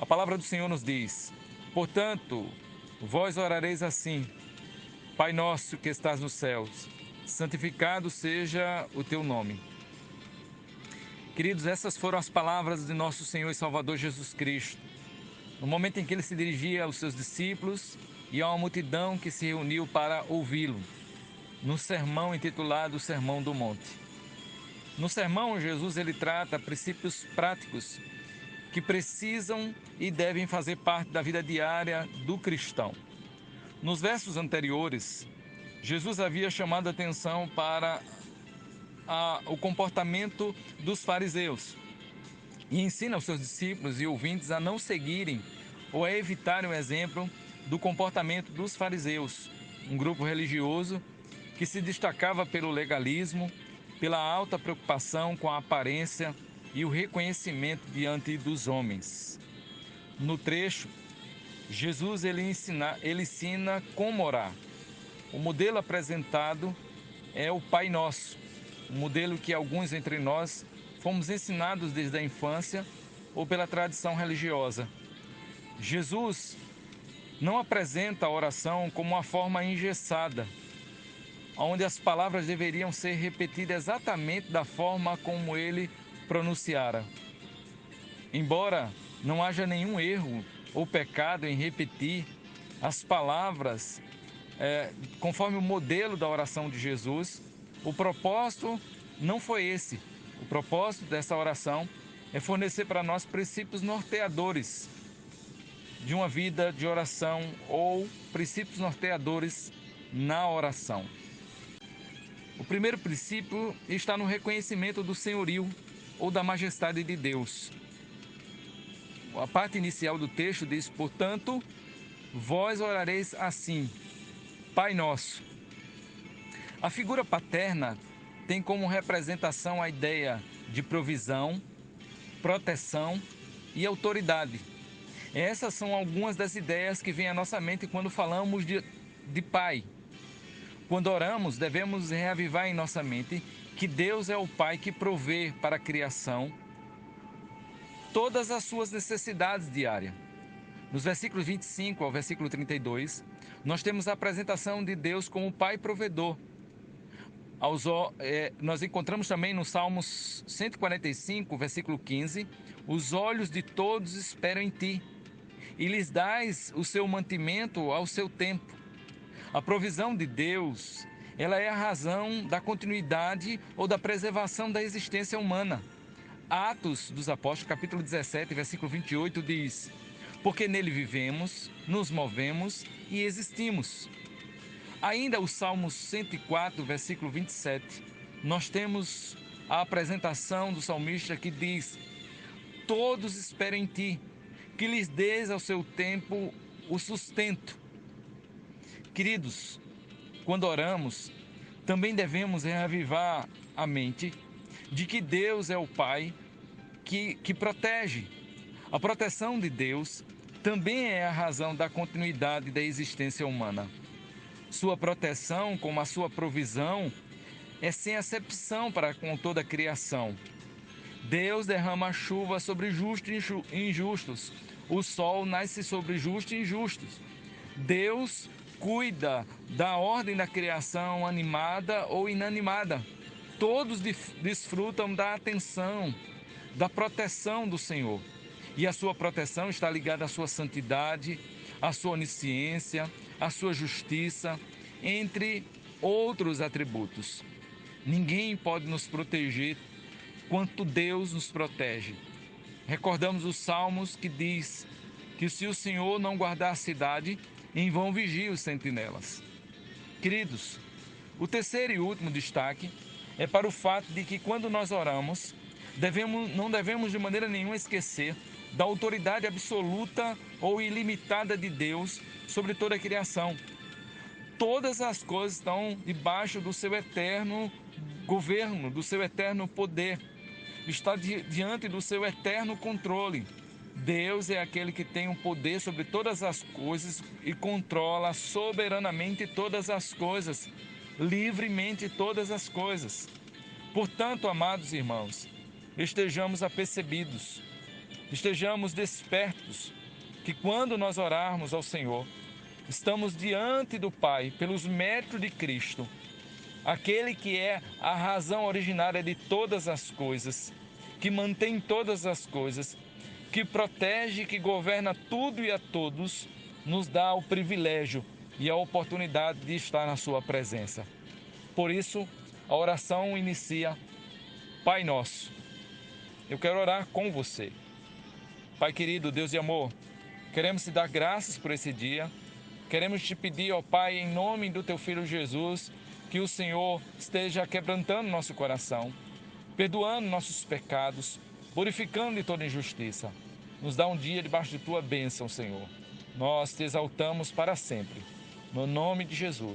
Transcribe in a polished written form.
A palavra do Senhor nos diz: portanto, vós orareis assim: Pai nosso que estás nos céus, santificado seja o teu nome. Queridos, essas foram as palavras de nosso Senhor e Salvador Jesus Cristo, no momento em que ele se dirigia aos seus discípulos e a uma multidão que se reuniu para ouvi-lo, no sermão intitulado Sermão do Monte. No sermão, Jesus ele trata princípios práticos que precisam e devem fazer parte da vida diária do cristão. Nos versos anteriores, Jesus havia chamado a atenção para o comportamento dos fariseus e ensina aos seus discípulos e ouvintes a não seguirem ou a evitarem o exemplo do comportamento dos fariseus, um grupo religioso que se destacava pelo legalismo, pela alta preocupação com a aparência e o reconhecimento diante dos homens. No trecho, Jesus ele ensina como orar. O modelo apresentado é o Pai Nosso, um modelo que alguns entre nós fomos ensinados desde a infância ou pela tradição religiosa. Jesus não apresenta a oração como uma forma engessada, onde as palavras deveriam ser repetidas exatamente da forma como ele pronunciara. Embora não haja nenhum erro ou pecado em repetir as palavras conforme o modelo da oração de Jesus, o propósito não foi esse. O propósito dessa oração é fornecer para nós princípios norteadores de uma vida de oração ou princípios norteadores na oração. O primeiro princípio está no reconhecimento do senhorio ou da majestade de Deus. A parte inicial do texto diz: portanto, vós orareis assim, Pai Nosso. A figura paterna tem como representação a ideia de provisão, proteção e autoridade. Essas são algumas das ideias que vêm à nossa mente quando falamos de Pai. Quando oramos, devemos reavivar em nossa mente que Deus é o Pai que provê para a criação todas as suas necessidades diárias. Nos versículos 25 ao versículo 32, nós temos a apresentação de Deus como Pai provedor. Nós encontramos também no Salmos 145, versículo 15, os olhos de todos esperam em ti, e lhes dás o seu mantimento ao seu tempo. A provisão de Deus, ela é a razão da continuidade ou da preservação da existência humana. Atos dos Apóstolos, capítulo 17, versículo 28, diz: porque nele vivemos, nos movemos e existimos. Ainda o Salmo 104, versículo 27, nós temos a apresentação do salmista que diz: todos esperam em ti, que lhes dês ao seu tempo o sustento. Queridos, quando oramos, também devemos reavivar a mente de que Deus é o Pai que protege. A proteção de Deus também é a razão da continuidade da existência humana. Sua proteção, como a sua provisão, é sem acepção para com toda a criação. Deus derrama chuva sobre justos e injustos. O sol nasce sobre justos e injustos. Deus cuida da ordem da criação animada ou inanimada. Todos desfrutam da atenção, da proteção do Senhor. E a sua proteção está ligada à sua santidade, à sua onisciência, à sua justiça, entre outros atributos. Ninguém pode nos proteger quanto Deus nos protege. Recordamos os Salmos que diz que se o Senhor não guardar a cidade, em vão vigiam os sentinelas. Queridos, o terceiro e último destaque é para o fato de que quando nós oramos, não devemos de maneira nenhuma esquecer da autoridade absoluta ou ilimitada de Deus sobre toda a criação. Todas as coisas estão debaixo do seu eterno governo, do seu eterno poder. Está diante do seu eterno controle. Deus é aquele que tem o poder sobre todas as coisas e controla soberanamente todas as coisas, livremente todas as coisas. Portanto, amados irmãos, estejamos apercebidos estejamos despertos, que quando nós orarmos ao Senhor, estamos diante do Pai pelos méritos de Cristo, aquele que é a razão originária de todas as coisas, que mantém todas as coisas, que protege, que governa tudo e a todos, nos dá o privilégio e a oportunidade de estar na sua presença. Por isso, a oração inicia: Pai Nosso. Eu quero orar com você. Pai querido, Deus de amor, queremos te dar graças por esse dia. Queremos te pedir, ó Pai, em nome do teu Filho Jesus, que o Senhor esteja quebrantando nosso coração, perdoando nossos pecados, purificando de toda injustiça. Nos dá um dia debaixo de tua bênção, Senhor. Nós te exaltamos para sempre. No nome de Jesus.